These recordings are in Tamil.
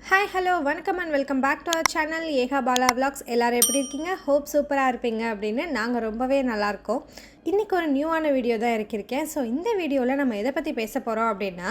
ஹாய் ஹலோ வணக்கம் and welcome back to our channel Eka Bala vlogs. எல்லோரும் எப்படி இருக்கீங்க? ஹோப் சூப்பராக இருப்பீங்க அப்படின்னு நாங்கள் ரொம்பவே நல்லாயிருக்கோம். இன்றைக்கி ஒரு நியூவான வீடியோ தான் இறக்கியிருக்கேன். ஸோ இந்த வீடியோவில் நம்ம எதை பற்றி பேச போகிறோம் அப்படின்னா,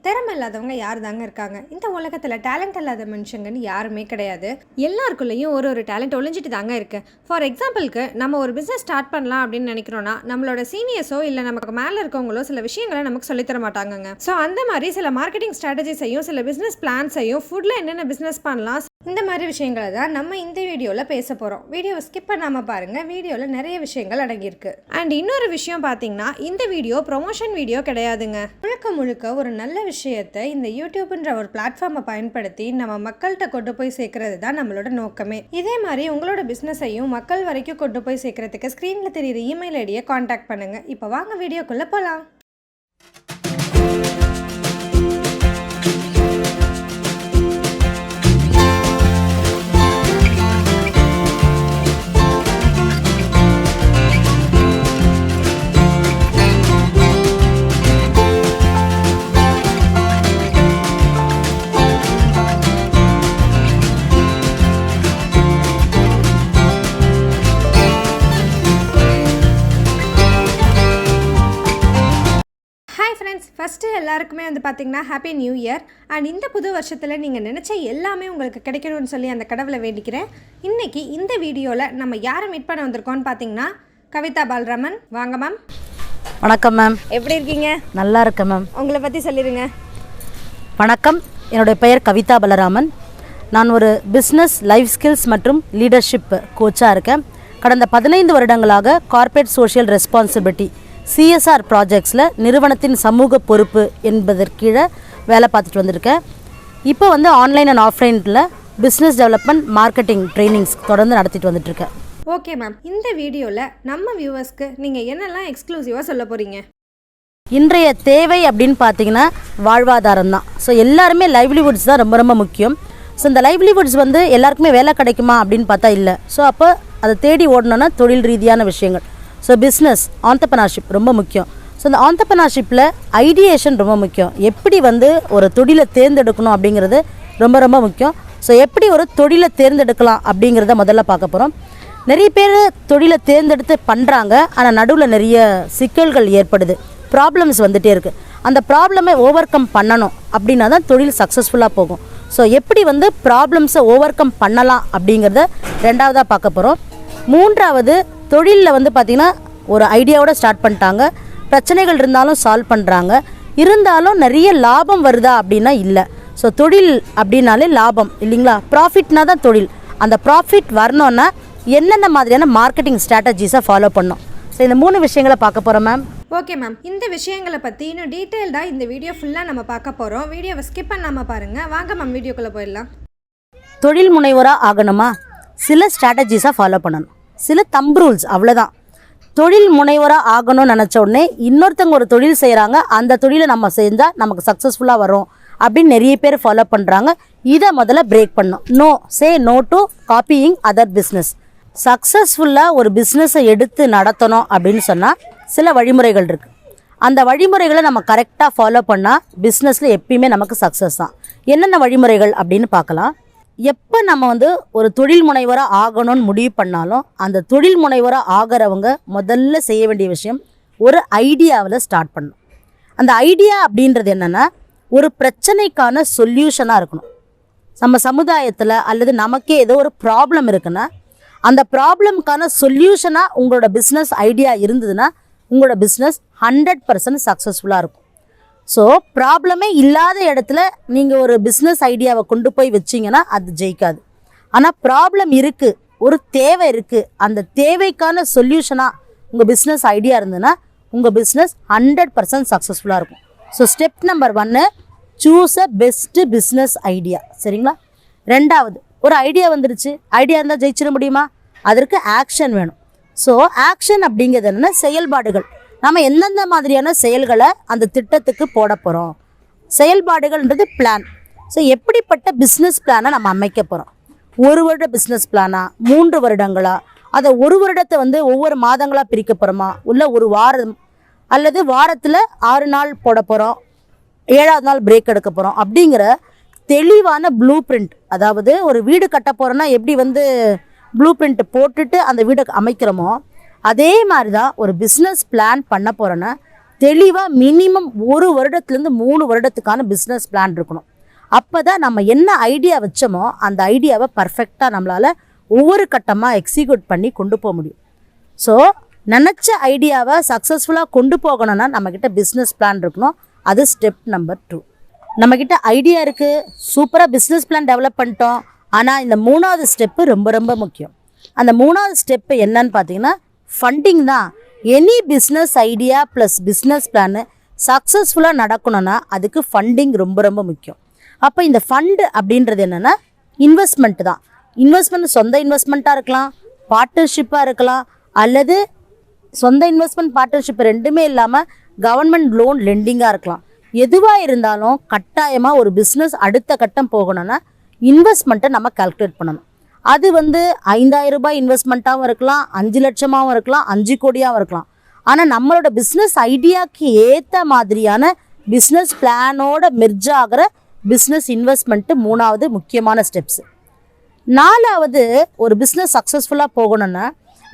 திறமை இல்லாதவங்க யார் தாங்க இருக்காங்க? இந்த உலகத்தில் டேலண்ட் இல்லாத மனுஷங்கன்னு யாருமே கிடையாது. எல்லாருக்குள்ளேயும் ஒரு டேலண்ட் ஒளிஞ்சிட்டு தாங்க இருக்குது. ஃபார் எக்ஸாம்பிளுக்கு நம்ம ஒரு பிஸ்னஸ் ஸ்டார்ட் பண்ணலாம் அப்படின்னு நினைக்கிறோன்னா, நம்மளோட சீனியர்ஸோ இல்லை நமக்கு மேலே இருக்கவங்களோ சில விஷயங்களை நமக்கு சொல்லித்தர மாட்டாங்க. ஸோ அந்த மாதிரி சில மார்க்கெட்டிங் ஸ்ட்ராட்டஜிஸையும் சில பிஸ்னஸ் பிளான்ஸையும் ஃபுட்டில் என்னென்ன பிஸ்னஸ் பண்ணலாம், இந்த மாதிரி விஷயங்களை தான் நம்ம இந்த வீடியோவில் பேச போகிறோம். வீடியோவை ஸ்கிப் பண்ணாமல் பாருங்கள். வீடியோவில் நிறைய விஷயங்கள் அடங்கியிருக்கு. அண்ட் இன்னொரு விஷயம் பார்த்தீங்கன்னா, இந்த வீடியோ ப்ரொமோஷன் வீடியோ கிடையாதுங்க. முழுக்க ஒரு நல்ல விஷயத்தை இந்த யூடியூப்ன்ற ஒரு பிளாட்ஃபார்மை பயன்படுத்தி நம்ம மக்கள்கிட்ட கொண்டு போய் சேர்க்கறது தான் நம்மளோட நோக்கமே. இதே மாதிரி உங்களோட பிஸ்னஸையும் மக்கள் வரைக்கும் கொண்டு போய் சேர்க்கறதுக்கு ஸ்க்ரீனில் தெரியுற இமெயில் ஐடியை காண்டாக்ட் பண்ணுங்கள். இப்போ வாங்க வீடியோக்குள்ளே போகலாம். ஃபஸ்ட்டு எல்லாருக்குமே வந்து பார்த்திங்கன்னா ஹாப்பி நியூ இயர். அண்ட் இந்த புது வருஷத்தில் நீங்கள் நினச்ச எல்லாமே உங்களுக்கு கிடைக்கணும்னு சொல்லி அந்த கடவுளை வேண்டிக்கிறேன். இன்றைக்கி இந்த வீடியோவில் நம்ம யாரை மீட் பண்ண வந்திருக்கோன்னு பார்த்தீங்கன்னா, கவிதா பாலராமன். வாங்க மேம். வணக்கம் மேம். எப்படி இருக்கீங்க? நல்லா இருக்கேன் மேம். உங்களை பற்றி சொல்லிடுங்க. வணக்கம், என்னுடைய பெயர் கவிதா பாலராமன். நான் ஒரு பிஸ்னஸ், லைஃப் ஸ்கில்ஸ் மற்றும் லீடர்ஷிப் கோச்சாக இருக்கேன். கடந்த 15 வருடங்களாக கார்ப்பரேட் சோஷியல் ரெஸ்பான்சிபிலிட்டி CSR ப்ராஜெக்ட்ஸில் நிறுவனத்தின் சமூக பொறுப்பு என்பதற்கீழே வேலை பார்த்துட்டு வந்திருக்கேன். இப்போ வந்து ஆன்லைன் அண்ட் ஆஃப்லைனில் பிஸ்னஸ் டெவலப்மெண்ட், மார்க்கெட்டிங் ட்ரைனிங்ஸ் தொடர்ந்து நடத்திட்டு வந்துட்டுருக்கேன். ஓகே மேம், இந்த வீடியோவில் நம்ம வியூவர்ஸ்க்கு நீங்கள் என்னெல்லாம் எக்ஸ்க்ளூசிவாக சொல்ல போகிறீங்க? இன்றைய தேவை அப்படின்னு பார்த்தீங்கன்னா வாழ்வாதாரம் தான். ஸோ எல்லாருமே லைவ்லிவுட்ஸ் தான் ரொம்ப ரொம்ப முக்கியம். ஸோ இந்த லைவ்லிவுட்ஸ் வந்து எல்லாருக்குமே வேலை கிடைக்குமா அப்படின்னு பார்த்தா இல்லை. ஸோ அப்போ அதை தேடி ஓடணுன்னா தொழில் ரீதியான விஷயங்கள். ஸோ பிஸ்னஸ், ஆண்டர்ப்ரனர்ஷிப் ரொம்ப முக்கியம். ஸோ இந்த ஆண்டர்ப்ரனர்ஷிப்பில் ஐடியேஷன் ரொம்ப முக்கியம். எப்படி வந்து ஒரு தொழிலை தேர்ந்தெடுக்கணும் அப்படிங்கிறது ரொம்ப ரொம்ப முக்கியம். ஸோ எப்படி ஒரு தொழிலை தேர்ந்தெடுக்கலாம் அப்படிங்கிறத முதல்ல பார்க்க போகிறோம். நிறைய பேர் தொழிலை தேர்ந்தெடுத்து பண்ணுறாங்க, ஆனால் நடுவில் நிறைய சிக்கல்கள் ஏற்படுது, ப்ராப்ளம்ஸ் வந்துகிட்டே இருக்குது. அந்த ப்ராப்ளமை ஓவர் கம் பண்ணணும் அப்படின்னா தான் தொழில் சக்ஸஸ்ஃபுல்லாக போகும். ஸோ எப்படி வந்து ப்ராப்ளம்ஸை ஓவர் கம் பண்ணலாம் அப்படிங்கிறத ரெண்டாவதாக பார்க்க போகிறோம். மூன்றாவது, தொழிலில் வந்து பார்த்திங்கன்னா ஒரு ஐடியாவோட ஸ்டார்ட் பண்ணிட்டாங்க, பிரச்சனைகள் இருந்தாலும் சால்வ் பண்ணுறாங்க, இருந்தாலும் நிறைய லாபம் வருதா அப்படின்னா இல்லை. ஸோ தொழில் அப்படின்னாலே லாபம் இல்லைங்களா? ப்ராஃபிட்னா தான் தொழில். அந்த ப்ராஃபிட் வரணுன்னா என்னென்ன மாதிரியான மார்க்கெட்டிங் ஸ்ட்ராட்டஜிஸை ஃபாலோ பண்ணணும். ஸோ இந்த 3 விஷயங்களை பார்க்க போகிறோம் மேம். ஓகே மேம், இந்த விஷயங்களை பற்றி இன்னும் டீட்டெயில்டாக இந்த வீடியோ ஃபுல்லாக நம்ம பார்க்க போகிறோம். வீடியோவை ஸ்கிப் பண்ணாமல் பாருங்கள். வாங்க மேம், வீடியோக்குள்ளே போயிடலாம். தொழில் முனைவராக ஆகணுமா, சில ஸ்ட்ராட்டஜிஸாக ஃபாலோ பண்ணணும், சில தம்ப் ரூல்ஸ், அவ்வளோதான். தொழில் முனைவராக ஆகணும்னு நினச்ச உடனே இன்னொருத்தவங்க ஒரு தொழில் செய்கிறாங்க, அந்த தொழிலை நம்ம செஞ்சால் நமக்கு சக்ஸஸ்ஃபுல்லாக வரும் அப்படின்னு நிறைய பேர் ஃபாலோ பண்ணுறாங்க. இதை முதல்ல பிரேக் பண்ணணும். No to copying other business. சக்ஸஸ்ஃபுல்லாக ஒரு பிஸ்னஸை எடுத்து நடத்தணும் அப்படின்னு சொன்னால் சில வழிமுறைகள் இருக்குது. அந்த வழிமுறைகளை நம்ம கரெக்டாக ஃபாலோ பண்ணால் பிஸ்னஸில் எப்பயுமே நமக்கு சக்ஸஸ் தான். என்னென்ன வழிமுறைகள் அப்படின்னு பார்க்கலாம். எப்போ நம்ம வந்து ஒரு தொழில் முனைவராக ஆகணும்னு முடிவு பண்ணாலும் அந்த தொழில் முனைவராக ஆகிறவங்க முதல்ல செய்ய வேண்டிய விஷயம் ஒரு ஐடியாவில் ஸ்டார்ட் பண்ணணும். அந்த ஐடியா அப்படின்றது என்னென்னா, ஒரு பிரச்சனைக்கான சொல்யூஷனாக இருக்கணும். நம்ம சமுதாயத்தில் அல்லது நமக்கே ஏதோ ஒரு ப்ராப்ளம் இருக்குன்னா அந்த ப்ராப்ளம்க்கான சொல்யூஷனாக உங்களோட பிஸ்னஸ் ஐடியா இருந்ததுன்னா உங்களோட பிஸ்னஸ் 100% சக்ஸஸ்ஃபுல்லாக இருக்கும். ஸோ ப்ராப்ளமே இல்லாத இடத்துல நீங்கள் ஒரு பிஸ்னஸ் ஐடியாவை கொண்டு போய் வச்சிங்கன்னா அது ஜெயிக்காது. ஆனால் ப்ராப்ளம் இருக்குது, ஒரு தேவை இருக்குது, அந்த தேவைக்கான சொல்யூஷனாக உங்கள் பிஸ்னஸ் ஐடியா இருந்ததுன்னா உங்கள் பிஸ்னஸ் 100% சக்ஸஸ்ஃபுல்லாக இருக்கும். So step number 1, choose a best business idea. சரிங்களா? ரெண்டாவது, ஒரு ஐடியா வந்துருச்சு, ஐடியா இருந்தால் ஜெயிச்சிட முடியுமா? அதற்கு ஆக்ஷன் வேணும். ஸோ ஆக்ஷன் அப்படிங்கிறது என்னென்னா செயல்பாடுகள். நம்ம எந்தெந்த மாதிரியான செயல்களை அந்த திட்டத்துக்கு போட போகிறோம். செயல்பாடுகள்ன்றது பிளான். ஸோ எப்படிப்பட்ட பிஸ்னஸ் பிளானை நம்ம அமைக்க போகிறோம்? 1 வருட பிஸ்னஸ் பிளானா, 3 வருடங்களா, அதை 1 வருடத்தை வந்து ஒவ்வொரு மாதங்களாக பிரிக்க போகிறோமா, இல்லை ஒரு வாரம் அல்லது வாரத்தில் 6 நாள் போட போகிறோம், 7ஆவது நாள் பிரேக் எடுக்க போகிறோம் அப்படிங்கிற தெளிவான ப்ளூ பிரிண்ட், அதாவது ஒரு வீடு கட்ட போகிறோன்னா எப்படி வந்து ப்ளூ பிரிண்ட் போட்டுட்டு அந்த வீடை அமைக்கிறோமோ அதே மாதிரி தான் ஒரு பிஸ்னஸ் பிளான் பண்ண போகிறோன்னா தெளிவாக மினிமம் 1 வருடத்துலேருந்து 3 வருடத்துக்கான பிஸ்னஸ் பிளான் இருக்கணும். அப்போ தான் நம்ம என்ன ஐடியா வச்சோமோ அந்த ஐடியாவை பர்ஃபெக்டாக நம்மளால் ஒவ்வொரு கட்டமாக எக்ஸிக்யூட் பண்ணி கொண்டு போக முடியும். ஸோ நினச்ச ஐடியாவை சக்ஸஸ்ஃபுல்லாக கொண்டு போகணும்னா நம்மக்கிட்ட பிஸ்னஸ் பிளான் இருக்கணும். அது ஸ்டெப் நம்பர் 2. நம்மக்கிட்ட ஐடியா இருக்குது, சூப்பராக பிஸ்னஸ் பிளான் டெவலப் பண்ணிட்டோம். ஆனால் இந்த 3வது ஸ்டெப்பு ரொம்ப ரொம்ப முக்கியம். அந்த 3வது ஸ்டெப்பு என்னன்னு பார்த்தீங்கன்னா ஃபண்டிங் தான். Any business idea plus business plan சக்ஸஸ்ஃபுல்லாக நடக்கணும்னா அதுக்கு ஃபண்டிங் ரொம்ப ரொம்ப முக்கியம். அப்போ இந்த ஃபண்டு அப்படின்றது என்னென்னா இன்வெஸ்ட்மெண்ட் தான். இன்வெஸ்ட்மெண்ட் சொந்த இன்வெஸ்ட்மெண்ட்டாக இருக்கலாம், பார்ட்னர்ஷிப்பாக இருக்கலாம், அல்லது சொந்த இன்வெஸ்ட்மெண்ட் பார்ட்னர்ஷிப் ரெண்டுமே இல்லாமல் கவர்மெண்ட் லோன் லெண்டிங்காக இருக்கலாம். எதுவாக இருந்தாலும் கட்டாயமாக ஒரு பிஸ்னஸ் அடுத்த கட்டம் போகணும்னா இன்வெஸ்ட்மெண்ட்டை நம்ம கால்குலேட் பண்ணணும். அது வந்து 5000 ரூபாய் இன்வெஸ்ட்மெண்ட்டாகவும் இருக்கலாம், 5 லட்சமாகவும் இருக்கலாம், 5 கோடியாகவும் இருக்கலாம். ஆனால் நம்மளோட பிஸ்னஸ் ஐடியாவுக்கு ஏற்ற மாதிரியான பிஸ்னஸ் பிளானோட மெர்ஜ் ஆகிற பிஸ்னஸ் இன்வெஸ்ட்மெண்ட்டு 3வது முக்கியமான ஸ்டெப்ஸு. 4வது ஒரு பிஸ்னஸ் சக்ஸஸ்ஃபுல்லாக போகணுன்னா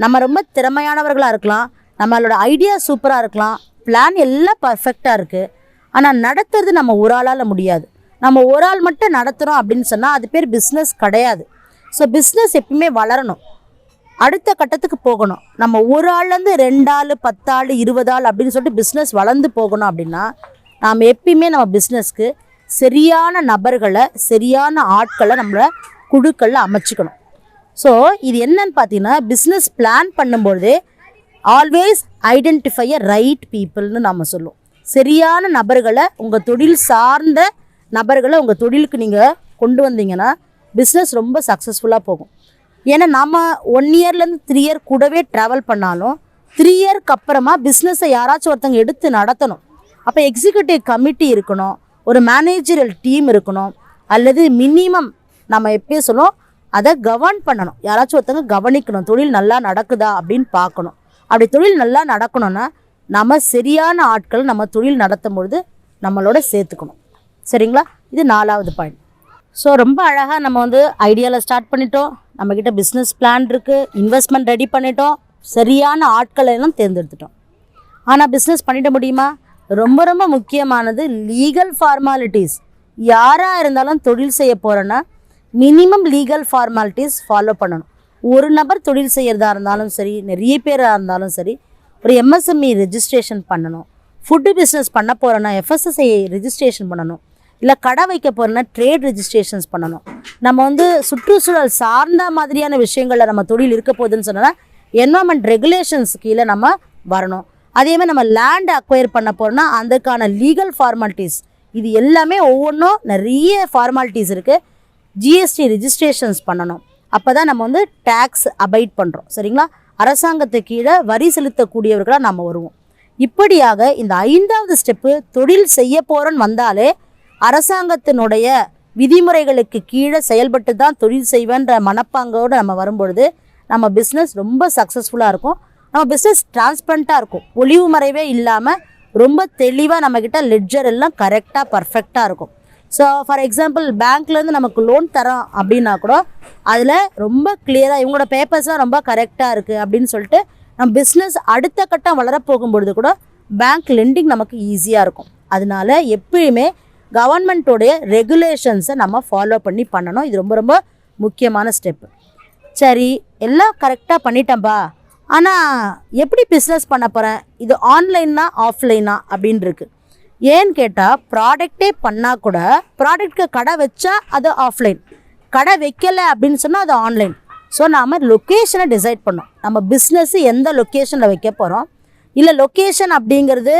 நம்ம ரொம்ப திறமையானவர்களாக இருக்கலாம், நம்மளோட ஐடியா சூப்பராக இருக்கலாம், பிளான் எல்லாம் பர்ஃபெக்டாக இருக்குது. ஆனால் நடத்துறது நம்ம ஒரு ஆளால் முடியாது. நம்ம ஒரு ஆள் மட்டும் நடத்துகிறோம் அப்படின்னு சொன்னால் அது பேர் பிஸ்னஸ் கிடையாது. ஸோ பிஸ்னஸ் எப்பயுமே வளரணும், அடுத்த கட்டத்துக்கு போகணும். நம்ம ஒரு ஆள்லேருந்து 2 ஆள் 10 ஆள் 20 ஆள் அப்படின்னு சொல்லிட்டு பிஸ்னஸ் வளர்ந்து போகணும் அப்படின்னா நாம் எப்பயுமே நம்ம பிஸ்னஸ்க்கு சரியான நபர்களை சரியான ஆட்களை நம்மளை குழுக்களில் அமைச்சிக்கணும். ஸோ இது என்னன்னு பார்த்தீங்கன்னா பிஸ்னஸ் பிளான் பண்ணும்பொழுதே ஆல்வேஸ் ஐடென்டிஃபை அ ரைட் பீப்புள்னு நம்ம சொல்லுவோம். சரியான நபர்களை, உங்கள் தொழில் சார்ந்த நபர்களை உங்கள் தொழிலுக்கு நீங்கள் கொண்டு வந்தீங்கன்னா பிஸ்னஸ் ரொம்ப சக்ஸஸ்ஃபுல்லாக போகும். ஏன்னா நம்ம 1 இயர்லேருந்து 3 இயர் கூடவே ட்ராவல் பண்ணாலும் 3 இயர்க்கு அப்புறமா பிஸ்னஸை யாராச்சும் ஒருத்தங்க எடுத்து நடத்தணும். அப்போ எக்ஸிக்யூட்டிவ் கமிட்டி இருக்கணும், ஒரு மேனேஜரல் டீம் இருக்கணும், அல்லது மினிமம் நம்ம எப்பயும் சொல்லுவோம் அதை கவர்ன் பண்ணணும். யாராச்சும் ஒருத்தங்க கவனிக்கணும், தொழில் நல்லா நடக்குதா அப்படின்னு பார்க்கணும். அப்படி தொழில் நல்லா நடக்கணும்னா நம்ம சரியான ஆட்கள் நம்ம தொழில் நடத்தும் பொழுது நம்மளோட சேர்த்துக்கணும். சரிங்களா? இது 4வது பாயிண்ட். ஸோ ரொம்ப அழகாக நம்ம வந்து ஐடியாவில் ஸ்டார்ட் பண்ணிட்டோம், நம்மக்கிட்ட பிஸ்னஸ் பிளான் இருக்குது, இன்வெஸ்ட்மெண்ட் ரெடி பண்ணிட்டோம், சரியான ஆட்களை எல்லாம் தேர்ந்தெடுத்துட்டோம். ஆனால் பிஸ்னஸ் பண்ணிட முடியுமா? ரொம்ப ரொம்ப முக்கியமானது லீகல் ஃபார்மாலிட்டிஸ். யாராக இருந்தாலும் தொழில் செய்ய போகிறோன்னா மினிமம் லீகல் ஃபார்மாலிட்டிஸ் ஃபாலோ பண்ணணும். ஒரு நபர் தொழில் செய்கிறதா இருந்தாலும் சரி, நிறைய பேராக இருந்தாலும் சரி, ஒரு எம்எஸ்எம்இ ரெஜிஸ்ட்ரேஷன் பண்ணணும். ஃபுட்டு பிஸ்னஸ் பண்ண போகிறோன்னா எஃப்எஸ்எஸ்ஐ ரெஜிஸ்ட்ரேஷன் பண்ணணும். இல்லை கடை வைக்க போகிறோன்னா ட்ரேட் ரெஜிஸ்ட்ரேஷன்ஸ் பண்ணணும். நம்ம வந்து சுற்றுச்சூழல் சார்ந்த மாதிரியான விஷயங்களில் நம்ம தொழில் இருக்க போகுதுன்னு சொன்னால் என்வரன்மெண்ட் ரெகுலேஷன்ஸ் கீழே நம்ம வரணும். அதேமாதிரி நம்ம லேண்ட் அக்வயர் பண்ண போகிறோன்னா அதுக்கான லீகல் ஃபார்மாலிட்டிஸ், இது எல்லாமே ஒவ்வொன்றும் நிறைய ஃபார்மாலிட்டிஸ் இருக்குது. ஜிஎஸ்டி ரெஜிஸ்ட்ரேஷன்ஸ் பண்ணணும். அப்போ தான் நம்ம வந்து டேக்ஸ் அபைட் பண்ணுறோம். சரிங்களா? அரசாங்கத்து கீழே வரி செலுத்தக்கூடியவர்களாக நம்ம வருவோம். இப்படியாக இந்த 5வது ஸ்டெப்பு தொழில் செய்ய போகிறோன்னு வந்தாலே அரசாங்கத்தினுடைய விதிமுறைகளுக்கு கீழே செயல்பட்டு தான் தொழில் செய்வேன்ற மனப்பாங்கோடு நம்ம வரும்பொழுது நம்ம பிஸ்னஸ் ரொம்ப சக்ஸஸ்ஃபுல்லாக இருக்கும். நம்ம பிஸ்னஸ் டிரான்ஸ்பரண்ட்டாக இருக்கும், ஒளிவு மறைவே இல்லாமல் ரொம்ப தெளிவாக நம்மக்கிட்ட லெட்ஜர் எல்லாம் கரெக்டாக பர்ஃபெக்டாக இருக்கும். ஸோ ஃபார் எக்ஸாம்பிள் பேங்க்லேருந்து நமக்கு லோன் தரோம் அப்படின்னா கூட அதில் ரொம்ப கிளியராக இவங்களோட பேப்பர்ஸ்லாம் ரொம்ப கரெக்டாக இருக்குது அப்படின்னு சொல்லிட்டு நம்ம பிஸ்னஸ் அடுத்த கட்டம் வளரப்போகும்பொழுது கூட பேங்க் லெண்டிங் நமக்கு ஈஸியாக இருக்கும். அதனால எப்பயுமே கவர்மெண்ட்டோடைய ரெகுலேஷன்ஸை நம்ம ஃபாலோ பண்ணி பண்ணணும். இது ரொம்ப ரொம்ப முக்கியமான ஸ்டெப்பு. சரி, எல்லாம் கரெக்டாக பண்ணிட்டேன்பா, ஆனால் எப்படி பிஸ்னஸ் பண்ண போகிறேன், இது ஆன்லைன்னா ஆஃப்லைனா அப்படின்னு இருக்குது. ஏன்னு கேட்டால் ப்ராடக்டே பண்ணால் கூட ப்ராடக்ட்க்கு கடை வச்சா அது ஆஃப்லைன், கடை வைக்கலை அப்படின்னு சொன்னால் அது ஆன்லைன். ஸோ நாம் லொக்கேஷனை டிசைட் பண்ணோம். நம்ம பிஸ்னஸ்ஸு எந்த லொக்கேஷனில் வைக்க போகிறோம், இல்லை லொக்கேஷன் அப்படிங்கிறது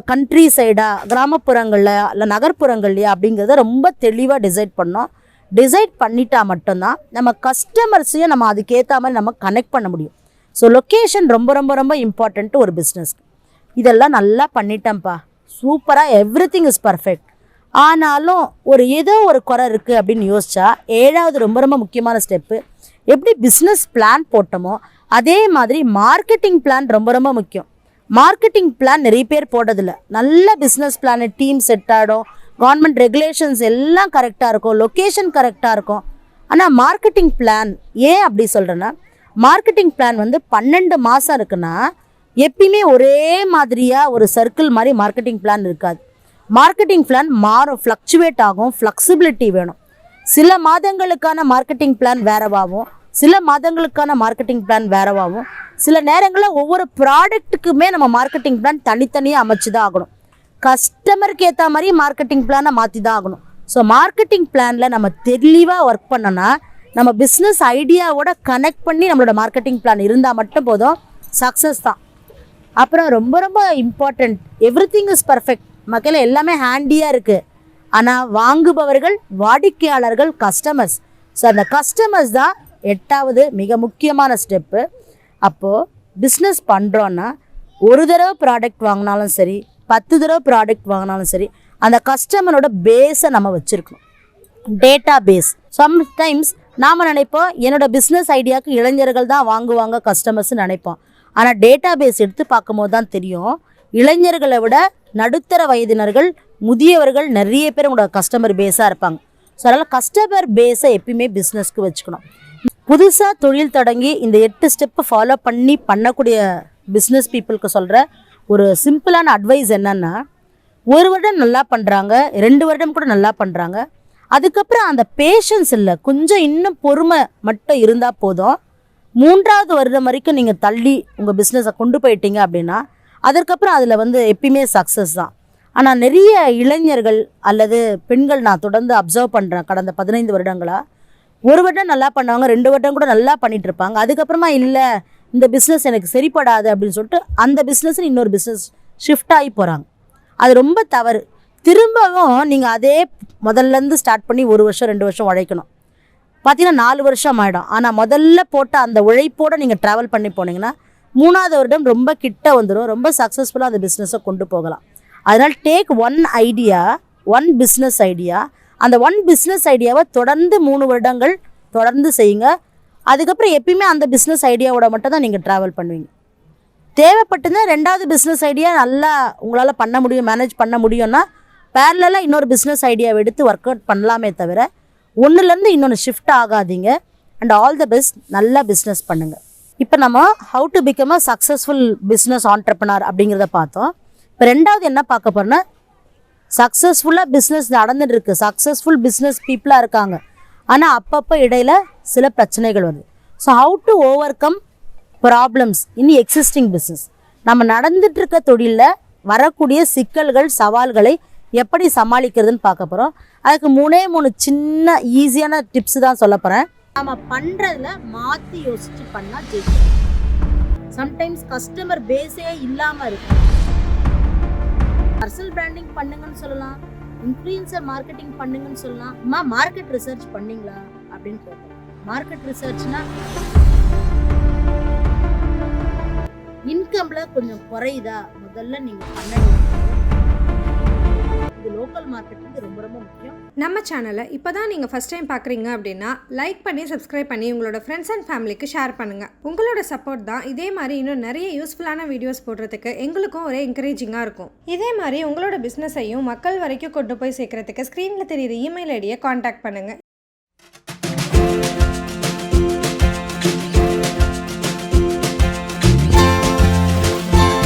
கண்ட்ரி சைடாக கிராமப்புறங்களில் இல்லை நகர்ப்புறங்கள்லையா அப்படிங்கிறத ரொம்ப தெளிவாக டிசைட் பண்ணோம். டிசைட் பண்ணிட்டா மட்டும்தான் நம்ம கஸ்டமர்ஸையும் நம்ம அதுக்கேற்ற மாதிரி நம்ம கனெக்ட் பண்ண முடியும். ஸோ லொக்கேஷன் ரொம்ப ரொம்ப ரொம்ப இம்பார்ட்டண்ட்டு ஒரு பிஸ்னஸ்க்கு. இதெல்லாம் நல்லா பண்ணிட்டேன்ப்பா, சூப்பராக, எவ்ரிதிங் இஸ் பர்ஃபெக்ட். ஆனாலும் ஏதோ ஒரு குறை இருக்குது அப்படின்னு யோசிச்சா 7வது ரொம்ப ரொம்ப முக்கியமான ஸ்டெப்பு, எப்படி பிஸ்னஸ் பிளான் போட்டோமோ அதே மாதிரி மார்க்கெட்டிங் பிளான் ரொம்ப ரொம்ப முக்கியம். மார்க்கெட்டிங் பிளான் நிறைய பேர் போடுறதில்ல. நல்ல பிஸ்னஸ் பிளான் டீம் செட் ஆகிடும், கவர்மெண்ட் ரெகுலேஷன்ஸ் எல்லாம் கரெக்டாக இருக்கும், லொக்கேஷன் கரெக்டாக இருக்கும். ஆனால் மார்க்கெட்டிங் பிளான் ஏன் அப்படி சொல்கிறேன்னா, மார்க்கெட்டிங் பிளான் வந்து 12 மாதம் இருக்குன்னா எப்பயுமே ஒரே மாதிரியாக ஒரு சர்க்கிள் மாதிரி மார்க்கெட்டிங் பிளான் இருக்காது. மார்க்கெட்டிங் பிளான் மாறும், ஃப்ளக்சுவேட் ஆகும், ஃப்ளெக்சிபிலிட்டி வேணும். சில மாதங்களுக்கான மார்க்கெட்டிங் பிளான் வேறவாகும், சில மாதங்களுக்கான மார்க்கெட்டிங் பிளான் வேறவாகும். சில நேரங்களில் ஒவ்வொரு ப்ராடக்ட்டுக்குமே நம்ம மார்க்கெட்டிங் பிளான் தனித்தனியாக அமைச்சு தான் ஆகணும். கஸ்டமருக்கு ஏற்ற மாதிரி மார்க்கெட்டிங் பிளானை மாற்றி தான் ஆகணும். ஸோ மார்க்கெட்டிங் பிளானில் நம்ம தெளிவாக ஒர்க் பண்ணோன்னா நம்ம பிஸ்னஸ் ஐடியாவோட கனெக்ட் பண்ணி நம்மளோட மார்க்கெட்டிங் பிளான் இருந்தால் மட்டும் போதும், சக்ஸஸ் தான். அப்புறம் ரொம்ப ரொம்ப இம்பார்ட்டண்ட், எவ்ரிதிங் இஸ் பர்ஃபெக்ட். மக்கள் எல்லாமே ஹேண்டியாக இருக்குது. ஆனால் வாங்குபவர்கள், வாடிக்கையாளர்கள், கஸ்டமர்ஸ். ஸோ அந்த கஸ்டமர்ஸ் தான் 8வது மிக முக்கியமான ஸ்டெப்பு. அப்போது பிஸ்னஸ் பண்ணுறோன்னா ஒரு தடவை ப்ராடக்ட் வாங்கினாலும் சரி, 10 தடவை ப்ராடக்ட் வாங்கினாலும் சரி, அந்த கஸ்டமரோட பேஸை நம்ம வச்சுருக்கணும், டேட்டா பேஸ். சம்டைம்ஸ் நாம் நினைப்போம் என்னோடய பிஸ்னஸ் ஐடியாவுக்கு இளைஞர்கள் தான் வாங்குவாங்க கஸ்டமர்ஸ்னு நினைப்போம். ஆனால் டேட்டா பேஸ் எடுத்து பார்க்கும்போது தான் தெரியும், இளைஞர்களை விட நடுத்தர வயதினர்கள், முதியவர்கள் நிறைய பேர் உங்களோட கஸ்டமர் பேஸாக இருப்பாங்க. ஸோ அதனால் கஸ்டமர் பேஸை எப்பயுமே பிஸ்னஸ்க்கு வச்சுக்கணும். புதுசாக தொழில் தொடங்கி இந்த 8 ஸ்டெப்பை ஃபாலோ பண்ணக்கூடிய பிஸ்னஸ் பீப்புளுக்கு சொல்கிற ஒரு சிம்பிளான அட்வைஸ் என்னென்னா, 1 வருடம் நல்லா பண்ணுறாங்க, 2 வருடம் கூட நல்லா பண்ணுறாங்க, அதுக்கப்புறம் அந்த பேஷன்ஸ் இல்லை, கொஞ்சம் இன்னும் பொறுமை மட்டும் இருந்தால் போதும். 3வது வருடம் வரைக்கும் நீங்கள் தள்ளி உங்கள் பிஸ்னஸை கொண்டு போயிட்டீங்க அப்படின்னா அதற்கப்புறம் அதில் வந்து எப்பயுமே சக்ஸஸ் தான். ஆனால் நிறைய இளைஞர்கள் அல்லது பெண்கள் நான் தொடர்ந்து அப்சர்வ் பண்ணுறேன் கடந்த 15 வருடங்களாக, 1 வருடம் நல்லா பண்ணுவாங்க, 2 வருடம் கூட நல்லா பண்ணிகிட்டு இருப்பாங்க, அதுக்கப்புறமா இல்லை இந்த பிஸ்னஸ் எனக்கு சரிப்படாது அப்படின்னு சொல்லிட்டு அந்த பிஸ்னஸ் இன்னொரு பிஸ்னஸ் ஷிஃப்ட் ஆகி போகிறாங்க. அது ரொம்ப தவறு. திரும்பவும் நீங்கள் அதே முதல்லேருந்து ஸ்டார்ட் பண்ணி 1 வருஷம் 2 வருஷம் உழைக்கணும். பார்த்தீங்கன்னா 4 வருஷம் ஆகிடும். ஆனால் முதல்ல போட்ட அந்த உழைப்போடு நீங்கள் ட்ராவல் பண்ணி போனீங்கன்னா 3வது வருடம் ரொம்ப கிட்ட வந்துடும், ரொம்ப சக்ஸஸ்ஃபுல்லாக அந்த பிஸ்னஸை கொண்டு போகலாம். அதனால் டேக் 1 ஐடியா, 1 பிஸ்னஸ் ஐடியா. அந்த 1 பிஸ்னஸ் ஐடியாவை தொடர்ந்து 3 வருடங்கள் தொடர்ந்து செய்யுங்க. அதுக்கப்புறம் எப்பயுமே அந்த பிஸ்னஸ் ஐடியாவோட மட்டும் தான் நீங்கள் ட்ராவல் பண்ணுவீங்க. தேவைப்பட்டுன்னா 2வது பிஸ்னஸ் ஐடியா நல்லா உங்களால் பண்ண முடியும், மேனேஜ் பண்ண முடியும்னா பேரலாக இன்னொரு பிஸ்னஸ் ஐடியாவை எடுத்து ஒர்க் அவுட் பண்ணலாமே தவிர ஒன்றுலேருந்து இன்னொன்று ஷிஃப்ட் ஆகாதீங்க. அண்ட் ஆல் த பெஸ்ட், நல்லா பிஸ்னஸ் பண்ணுங்கள். இப்போ நம்ம how to become a successful business entrepreneur அப்படிங்கிறத பார்த்தோம். இப்போ 2வது என்ன பார்க்க போகிறோன்னா, சக்ஸஸ்ஃபுல்லாக பிஸ்னஸ் நடந்துட்டு இருக்குது, சக்ஸஸ்ஃபுல் பிஸ்னஸ் பீப்புளாக இருக்காங்க, ஆனால் அப்பப்போ இடையில் சில பிரச்சனைகள் வருது. So how to over come problems in existing business. நம்ம நடந்துட்டுருக்க தொழிலில் வரக்கூடிய சிக்கல்கள், சவால்களை எப்படி சமாளிக்கிறதுன்னு பார்க்க போகிறோம். அதுக்கு 3 சின்ன ஈஸியான டிப்ஸ் தான் சொல்ல போகிறேன். நம்ம பண்ணுறதுல மாற்றி யோசித்து பண்ணால் ஜெயிக்கலாம். சம்டைம்ஸ் கஸ்டமர் பேஸே இல்லாமல் இருக்கும். பர்சனல் பிராண்டிங் பண்ணுங்கன்னு சொல்லலாம், இன்ஃப்ளூயன்சர் மார்க்கெட்டிங் பண்ணுங்கன்னு சொல்லலாம். மார்க்கெட் ரிசர்ச் பண்ணீங்களா அப்படின்னு கேட்கலாம். மார்க்கெட் ரிசர்ச்னா இன்கம்ல கொஞ்சம் குறையுதா, முதல்ல நீங்கள் பண்ணணும். இது லோக்கல் மார்க்கெட்டிங் ரொம்ப ரொம்ப முக்கியம். நம்ம சேனலை இப்போ தான் நீங்கள் ஃபஸ்ட் டைம் பார்க்குறீங்க அப்படின்னா லைக் பண்ணி சப்ஸ்கிரைப் பண்ணி உங்களோட ஃப்ரெண்ட்ஸ் அண்ட் ஃபேமிலிக்கு ஷேர் பண்ணுங்கள். உங்களோட சப்போர்ட் தான் இதே மாதிரி இன்னும் நிறைய யூஸ்ஃபுல்லான வீடியோஸ் போடுறதுக்கு எங்களுக்கும் ஒரே என்கரேஜிங்காக இருக்கும். இதே மாதிரி உங்களோட பிஸ்னஸையும் மக்கள் வரைக்கும் கொண்டு போய் சேர்க்கறதுக்கு ஸ்க்ரீனில் தெரியுற இமெயில் ஐடியை காண்டாக்ட் பண்ணுங்கள்.